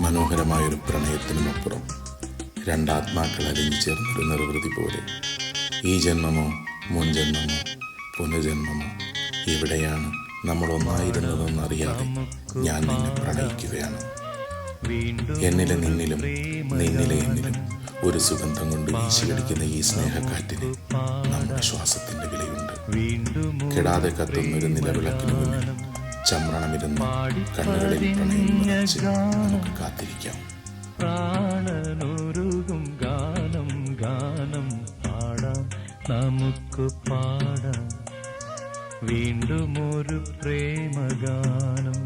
മനോഹരമായൊരു പ്രണയത്തിനുമപ്പുറം രണ്ടാത്മാക്കൾ അലിഞ്ഞു ചേർന്നൊരു നിർവൃതി പോലെ ഈ ജന്മമോ മുൻ ജന്മമോ പുനർജന്മമോ എവിടെയാണ് നമ്മൾ ഒന്നായിരുന്നതെന്നറിയാതെ ഞാൻ നിന്നെ പ്രണയിക്കുകയാണ്. എന്നിലെ നിന്നിലും നിന്നിലെ എന്നിലും ഒരു സുഗന്ധം കൊണ്ട് വീശിയടിക്കുന്ന ഈ സ്നേഹക്കാറ്റിന് നമ്മുടെ ശ്വാസത്തിന്റെ വിലയുണ്ട്. കെടാതെ കത്തുന്നൊരു നിലവിളക്കിന് മുന്നിൽ ചമ്രണമിരുന്ന് കണ്ണുകളിൽ പ്രണയം നിറച്ച് നമുക്ക് കാത്തിരിക്കാം. പ്രാണനൊരുകും ഗാനം ഗാനം പാടാം, നമുക്ക് പാടാം വീണ്ടും ഒരു പ്രേമഗാനം.